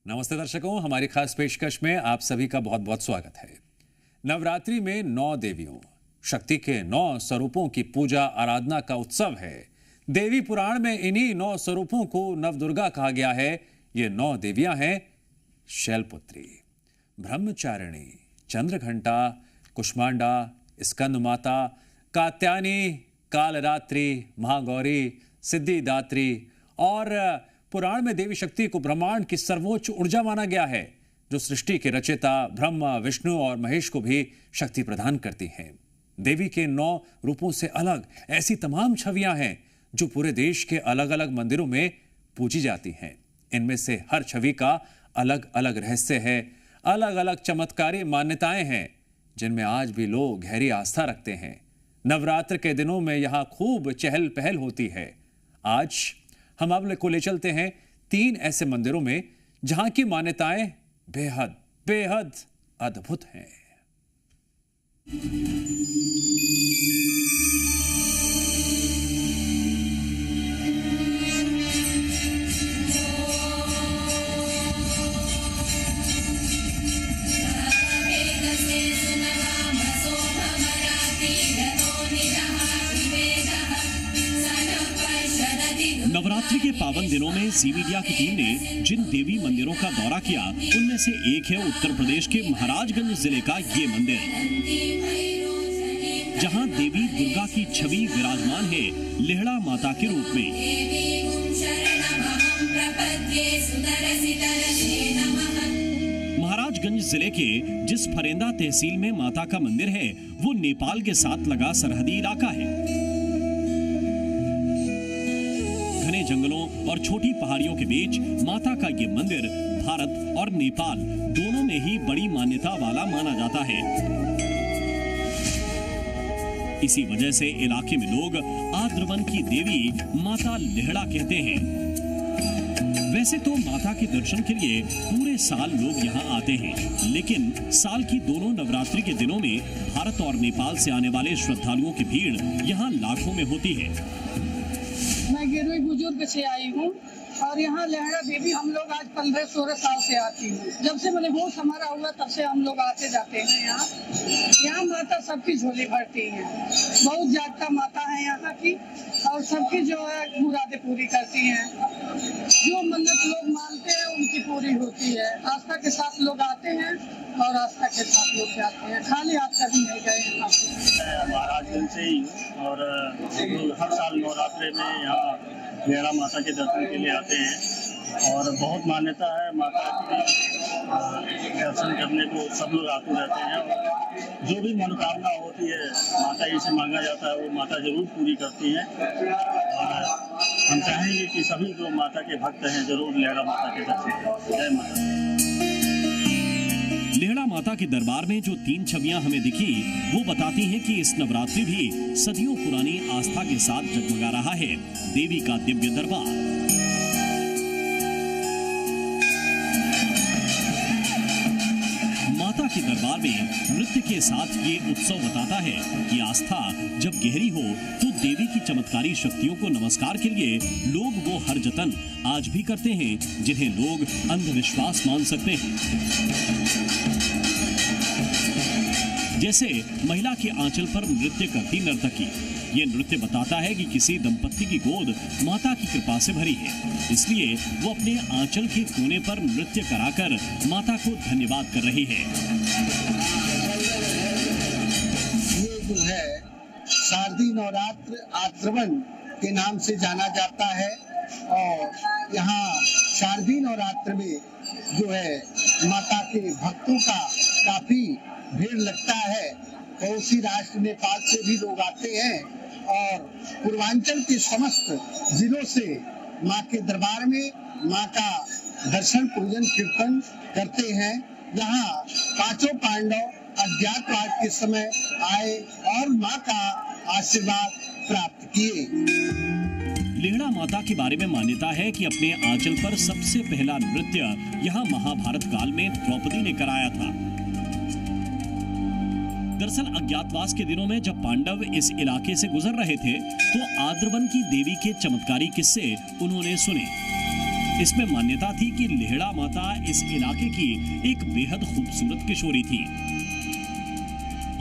नमस्ते दर्शकों, हमारी खास पेशकश में आप सभी का बहुत बहुत स्वागत है। नवरात्रि में 9 देवियों, शक्ति के 9 स्वरूपों की पूजा आराधना का उत्सव है। देवी पुराण में इन्हीं 9 स्वरूपों को नवदुर्गा कहा गया है। ये 9 देवियां हैं शैलपुत्री, ब्रह्मचारिणी, चंद्रघंटा, कुष्मांडा, स्कंद माता, कात्यायनी, कालरात्रि, महागौरी, सिद्धिदात्री। और पुराण में देवी शक्ति को ब्रह्मांड की सर्वोच्च ऊर्जा माना गया है, जो सृष्टि के रचयिता ब्रह्मा, विष्णु और महेश को भी शक्ति प्रदान करती हैं। देवी के 9 रूपों से अलग ऐसी तमाम छवियां हैं जो पूरे देश के अलग अलग मंदिरों में पूजी जाती हैं। इनमें से हर छवि का अलग अलग रहस्य है, अलग अलग चमत्कारी मान्यताएं हैं, जिनमें आज भी लोग गहरी आस्था रखते हैं। नवरात्र के दिनों में यहाँ खूब चहल पहल होती है। आज हम आप को ले चलते हैं 3 ऐसे मंदिरों में जहां की मान्यताएं बेहद बेहद अद्भुत हैं। नवरात्रि के पावन दिनों में जी मीडिया की टीम ने जिन देवी मंदिरों का दौरा किया, उनमें से एक है उत्तर प्रदेश के महाराजगंज जिले का ये मंदिर, जहां देवी दुर्गा की छवि विराजमान है लेहड़ा माता के रूप में। महाराजगंज जिले के जिस फरेंदा तहसील में माता का मंदिर है, वो नेपाल के साथ लगा सरहदी इलाका है। घने जंगलों और छोटी पहाड़ियों के बीच माता का ये मंदिर भारत और नेपाल दोनों में ही बड़ी मान्यता वाला माना जाता है। इसी वजह से इलाके में लोग आद्रवन की देवी माता लेहड़ा कहते हैं। वैसे तो माता के दर्शन के लिए पूरे साल लोग यहाँ आते हैं, लेकिन साल की दोनों नवरात्रि के दिनों में भारत और नेपाल से आने वाले श्रद्धालुओं की भीड़ यहाँ लाखों में होती है। मैं गिरवी बुजुर्ग से आई हूँ और यहाँ लेहड़ा देवी हम लोग आज 15-16 साल से आती हूँ। जब से मैंने होश हमारा हुआ तब से हम लोग आते जाते हैं यहाँ माता सबकी झोली भरती है। बहुत जागता माता है यहाँ की और सबकी जो है मुरादें पूरी करती हैं। जो मन्नत लोग मानते हैं उनकी पूरी होती है। आस्था के साथ लोग आते हैं और आस्था के साथ लोग जाते हैं। खाली हाथ कभी नहीं गए यहाँ पे। महाराजगंज से ही और हर साल नवरात्रि में यहाँ लेहड़ा माता के दर्शन के लिए आते हैं और बहुत मान्यता है माता के दर्शन करने को सब लोग आते रहते हैं। जो भी मनोकामना होती है माता जी से मांगा जाता है, वो माता जरूर पूरी करती हैं। और हम चाहेंगे कि सभी जो माता के भक्त हैं जरूर लेहड़ा माता के दर्शन करें। जय माता। लेहड़ा माता के दरबार में जो 3 छवियां हमें दिखी, वो बताती हैं कि इस नवरात्रि भी सदियों पुरानी आस्था के साथ जगमगा रहा है देवी का दिव्य दरबार। माता के दरबार में नृत्य के साथ ये उत्सव बताता है कि आस्था जब गहरी हो तो देवी की चमत्कारी शक्तियों को नमस्कार के लिए लोग वो हर जतन आज भी करते हैं जिन्हें लोग अंधविश्वास मान सकते हैं। जैसे महिला के आंचल पर नृत्य करती नर्तकी। ये नृत्य बताता है कि किसी दंपत्ति की गोद माता की कृपा से भरी है, इसलिए वो अपने आंचल के कोने पर नृत्य कराकर माता को धन्यवाद कर रही है। ये जो है शारदीय नवरात्र आद्रवन के नाम से जाना जाता है और यहाँ शारदीय नवरात्र में जो है माता के भक्तों का काफी भीड़ लगता है। पड़ोसी राष्ट्र नेपाल से भी लोग आते हैं और पूर्वांचल के समस्त जिलों से माँ के दरबार में माँ का दर्शन पूजन कीर्तन करते हैं। यहाँ 5 पांडव अज्ञातवास के समय आए और माँ का आशीर्वाद प्राप्त किए। लेहड़ा माता के बारे में मान्यता है कि अपने आंचल पर सबसे पहला नृत्य यहाँ महाभारत काल में द्रौपदी ने कराया था। दरअसल अज्ञातवास के दिनों में जब पांडव इस इलाके से गुजर रहे थे तो आद्रवन की देवी के चमत्कारी किस्से उन्होंने सुने। इसमें मान्यता थी कि लेहड़ा माता इस इलाके की एक बेहद खूबसूरत किशोरी थी।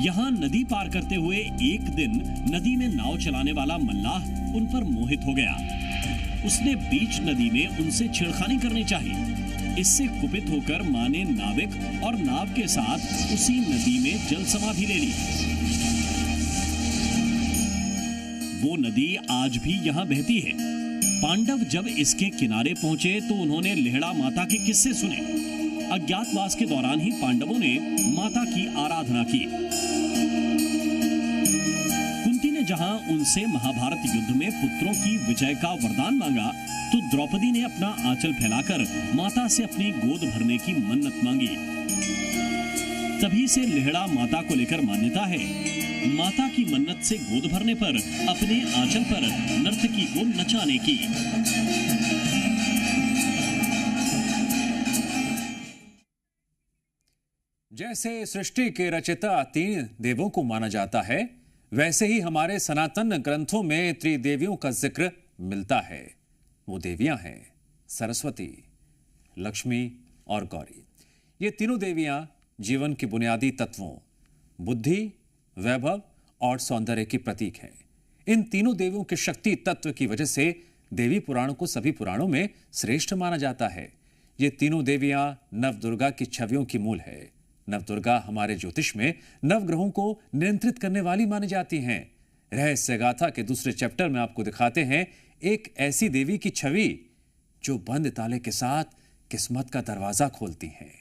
यहाँ नदी पार करते हुए एक दिन नदी में नाव चलाने वाला मल्लाह उन पर मोहित हो गया। उसने बीच नदी में उनसे छेड़खानी करनी चाहिए। इससे कुपित होकर मां ने नाविक और नाव के साथ उसी नदी में जल समाधि ले ली। वो नदी आज भी यहाँ बहती है। पांडव जब इसके किनारे पहुंचे तो उन्होंने लेहड़ा माता के किस्से सुने। अज्ञातवास के दौरान ही पांडवों ने माता की आराधना की। कुंती ने जहां उनसे महाभारत युद्ध में पुत्रों की विजय का वरदान मांगा, तो द्रौपदी ने अपना आंचल फैलाकर माता से अपनी गोद भरने की मन्नत मांगी। तभी से लेहड़ा माता को लेकर मान्यता है, माता की मन्नत से गोद भरने पर अपने आंचल पर नर्तकी को नचाने की। जैसे सृष्टि के रचयिता 3 देवों को माना जाता है, वैसे ही हमारे सनातन ग्रंथों में त्रिदेवियों का जिक्र मिलता है। वो देवियां हैं सरस्वती, लक्ष्मी और गौरी। ये तीनों देवियां जीवन के बुनियादी तत्वों बुद्धि, वैभव और सौंदर्य की प्रतीक हैं। इन तीनों देवियों के शक्ति तत्व की वजह से देवी पुराण को सभी पुराणों में श्रेष्ठ माना जाता है। ये तीनों देवियां नवदुर्गा की छवियों की मूल है। नवदुर्गा हमारे ज्योतिष में नवग्रहों को नियंत्रित करने वाली मानी जाती हैं। रहस्य गाथा के दूसरे चैप्टर में आपको दिखाते हैं एक ऐसी देवी की छवि जो बंद ताले के साथ किस्मत का दरवाजा खोलती हैं।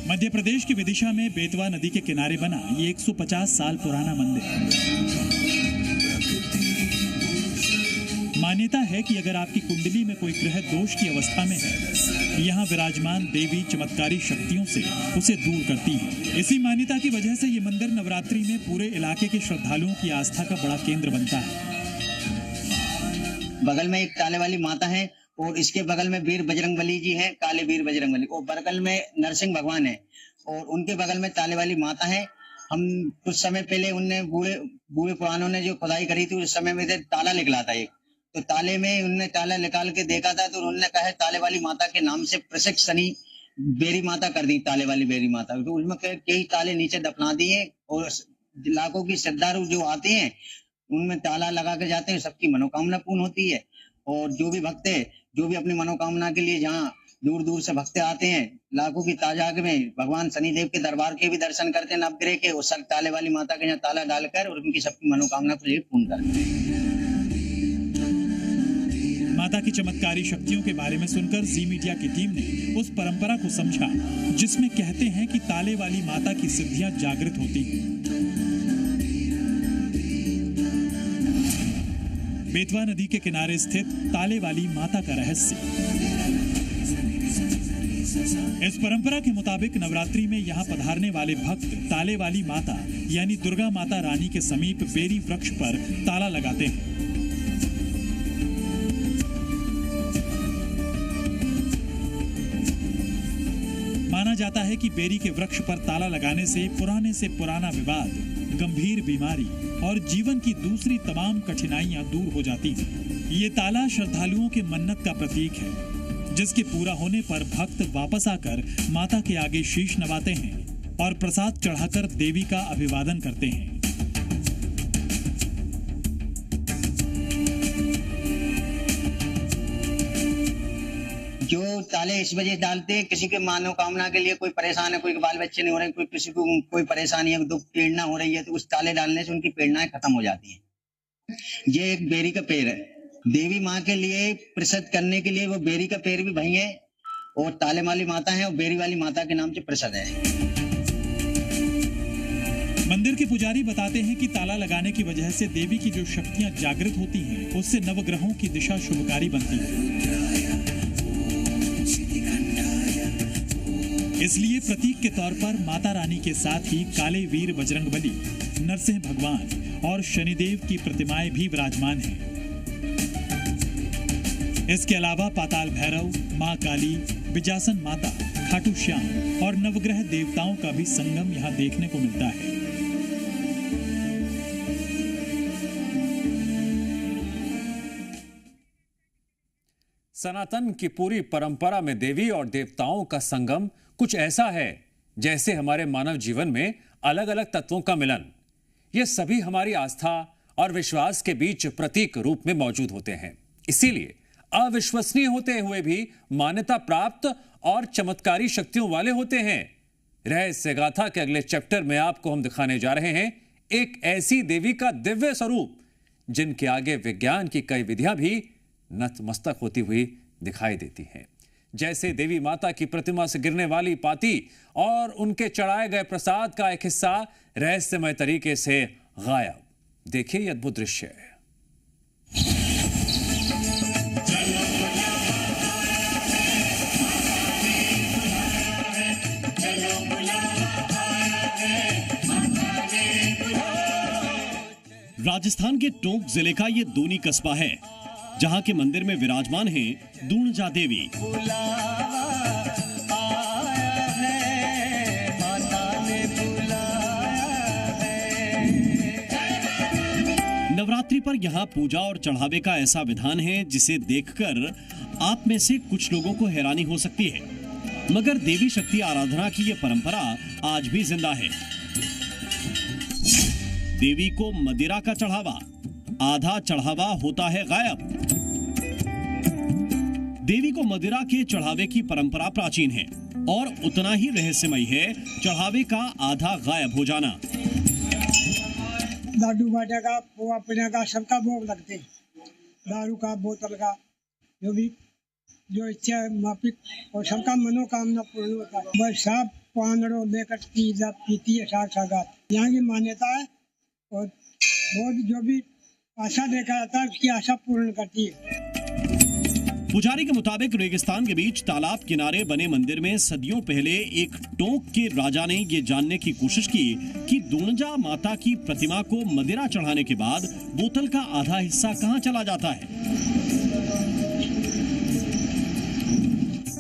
मध्य प्रदेश की विदिशा में बेतवा नदी के किनारे बना ये 150 साल पुराना मंदिर। मान्यता है कि अगर आपकी कुंडली में कोई ग्रह दोष की अवस्था में है, यहाँ विराजमान देवी चमत्कारी शक्तियों से उसे दूर करती है। इसी मान्यता की वजह से ये मंदिर नवरात्रि में पूरे इलाके के श्रद्धालुओं की आस्था का बड़ा केंद्र बनता है। बगल में एक ताले वाली माता है और इसके बगल में वीर बजरंगबली जी हैं, काले वीर बजरंगबली, और बगल में नरसिंह भगवान है और उनके बगल में ताले वाली माता है। हम कुछ समय पहले उनने बूढ़े पुरानों ने जो खुदाई करी थी उस समय में ताला निकला था एक, तो ताले में उनने ताला निकाल के देखा था तो उन्होंने कहा ताले वाली माता के नाम से प्रसिद्ध शनि बेरी माता कर दी, ताले वाली बेरी माता। तो उसमें कई ताले नीचे दफना दिए और लाखों की श्रद्धालु जो आते हैं उनमें ताला लगा के जाते हैं, सबकी मनोकामना पूर्ण होती है। और जो भी भक्त है, जो भी अपनी मनोकामना के लिए जहाँ दूर दूर से भक्त आते हैं, लाखों की ताजाग में भगवान शनिदेव के दरबार के भी दर्शन करते हैं, नवग्रह के, और सर ताले वाली माता के यहाँ ताला डालकर और उनकी सबकी मनोकामना को पूर्ण करते हैं। माता की चमत्कारी शक्तियों के बारे में सुनकर जी मीडिया की टीम ने उस परंपरा को समझा जिसमें कहते हैं कि ताले वाली माता की सिद्धियां जागृत होती हैं। बेतवा नदी के किनारे स्थित ताले वाली माता का रहस्य। इस परंपरा के मुताबिक नवरात्रि में यहाँ पधारने वाले भक्त ताले वाली माता यानी दुर्गा माता रानी के समीप बेरी वृक्ष पर ताला लगाते हैं। माना जाता है कि बेरी के वृक्ष पर ताला लगाने से पुराना विवाद, गंभीर बीमारी और जीवन की दूसरी तमाम कठिनाइयां दूर हो जाती हैं। ये ताला श्रद्धालुओं के मन्नत का प्रतीक है, जिसके पूरा होने पर भक्त वापस आकर माता के आगे शीश नवाते हैं और प्रसाद चढ़ाकर देवी का अभिवादन करते हैं। जो ताले इस वजह डालते हैं, किसी के मनोकामना के लिए कोई परेशान है, कोई बाल बच्चे नहीं हो रहे, कोई किसी को कोई परेशानी है, दुख पीड़ना हो रही है, तो उस ताले डालने से उनकी पीड़नाएं खत्म हो जाती हैं। ये एक बेरी का पेड़ है, देवी माँ के लिए प्रसिद्ध करने के लिए वो बेरी का पेड़ भी वही है और ताले वाली माता है और बेरी वाली माता के नाम से प्रसिद्ध है। मंदिर के पुजारी बताते हैं कि ताला लगाने की वजह से देवी की जो शक्तियां जागृत होती हैं, उससे नवग्रहों की दिशा शुभकारी बनती है। इसलिए प्रतीक के तौर पर माता रानी के साथ ही काले वीर बजरंगबली, नरसिंह भगवान और शनिदेव की प्रतिमाएं भी विराजमान हैं। इसके अलावा पाताल भैरव, माँ काली, बिजासन माता, खाटू श्याम और नवग्रह देवताओं का भी संगम यहाँ देखने को मिलता है। सनातन की पूरी परंपरा में देवी और देवताओं का संगम कुछ ऐसा है जैसे हमारे मानव जीवन में अलग अलग तत्वों का मिलन। ये सभी हमारी आस्था और विश्वास के बीच प्रतीक रूप में मौजूद होते हैं। इसीलिए अविश्वसनीय होते हुए भी मान्यता प्राप्त और चमत्कारी शक्तियों वाले होते हैं। रहस्य गाथा के अगले चैप्टर में आपको हम दिखाने जा रहे हैं एक ऐसी देवी का दिव्य स्वरूप जिनके आगे विज्ञान की कई विधियां भी नतमस्तक होती हुई दिखाई देती हैं। जैसे देवी माता की प्रतिमा से गिरने वाली पाती और उनके चढ़ाए गए प्रसाद का एक हिस्सा रहस्यमय तरीके से गायब। देखिए ये अद्भुत दृश्य। राजस्थान के टोंक जिले का ये दूनी कस्बा है जहां के मंदिर में विराजमान हैं दूणजा देवी। नवरात्रि पर यहाँ पूजा और चढ़ावे का ऐसा विधान है जिसे देखकर आप में से कुछ लोगों को हैरानी हो सकती है, मगर देवी शक्ति आराधना की ये परंपरा आज भी जिंदा है। देवी को मदिरा का चढ़ावा, आधा चढ़ावा होता है गायब। देवी को मदिरा के चढ़ावे की परंपरा प्राचीन है और उतना ही रहस्यमय है चढ़ावे का आधा गायब हो जाना। लाडू बाटा का, पोहा पीने का, सबका भोग लगते हैं। दारू का, बोतल का, जो इच्छा है मापिक और सबका मनोकामना पूर्ण होता है। बस सब पानड़ो लेकर पीती है साग सागात। यहाँ की मान्यता है और बहुत जो भी आशा देखा जाता है उसकी आशा पूर्ण करती है। पुजारी के मुताबिक रेगिस्तान के बीच तालाब किनारे बने मंदिर में सदियों पहले एक टोंक के राजा ने यह जानने की कोशिश की कि दूणजा माता की प्रतिमा को मदिरा चढ़ाने के बाद बोतल का आधा हिस्सा कहां चला जाता है।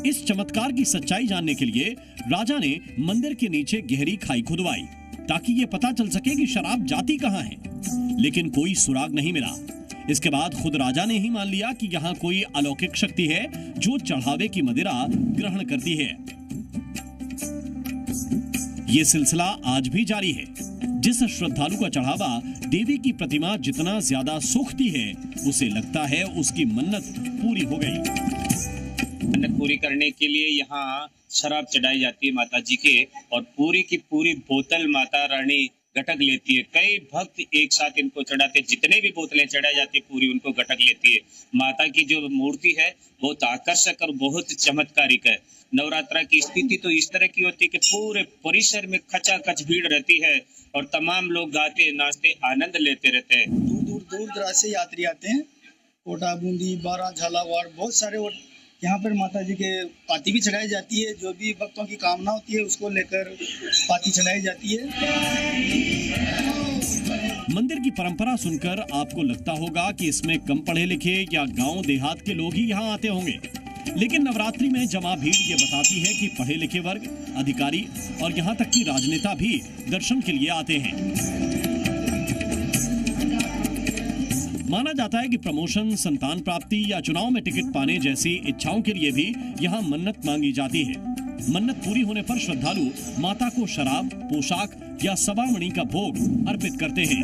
इस चमत्कार की सच्चाई जानने के लिए राजा ने मंदिर के नीचे गहरी खाई खुदवाई ताकि ये पता चल सके कि शराब जाती कहां है, लेकिन कोई सुराग नहीं मिला। इसके बाद खुद राजा ने ही मान लिया कि यहाँ कोई अलौकिक शक्ति है जो चढ़ावे की मदिरा ग्रहण करती है। ये सिलसिला आज भी जारी है। जिस श्रद्धालु का चढ़ावा देवी की प्रतिमा जितना ज्यादा सूखती है, उसे लगता है उसकी मन्नत पूरी हो गई। मन्नत पूरी करने के लिए यहाँ शराब चढ़ाई जाती है माता जी के, और पूरी की पूरी बोतल माता रानी गटक लेती है। कई भक्त एक साथ इनको चढ़ाते, जितने भी बोतलें चढ़ाई जाती है पूरी उनको गटक लेती है। माता की जो मूर्ति है बहुत आकर्षक और बहुत चमत्कारिक है। नवरात्रा की स्थिति तो इस तरह की होती है कि पूरे परिसर में खचाखच भीड़ रहती है और तमाम लोग गाते नाचते आनंद लेते रहते हैं। दूर दराज से यात्री आते हैं। कोटा, बूंदी, बारा, झालावाड़, बहुत सारे। और यहाँ पर माता जी के पाती भी चढ़ाई जाती है। जो भी भक्तों की कामना होती है उसको लेकर पाती चढ़ाई जाती है। मंदिर की परंपरा सुनकर आपको लगता होगा कि इसमें कम पढ़े लिखे या गांव देहात के लोग ही यहाँ आते होंगे, लेकिन नवरात्रि में जमा भीड़ ये बताती है कि पढ़े लिखे वर्ग, अधिकारी और यहाँ तक कि राजनेता भी दर्शन के लिए आते हैं। माना जाता है कि प्रमोशन, संतान प्राप्ति या चुनाव में टिकट पाने जैसी इच्छाओं के लिए भी यहाँ मन्नत मांगी जाती है। मन्नत पूरी होने पर श्रद्धालु माता को शराब, पोशाक या सवामणि का भोग अर्पित करते हैं।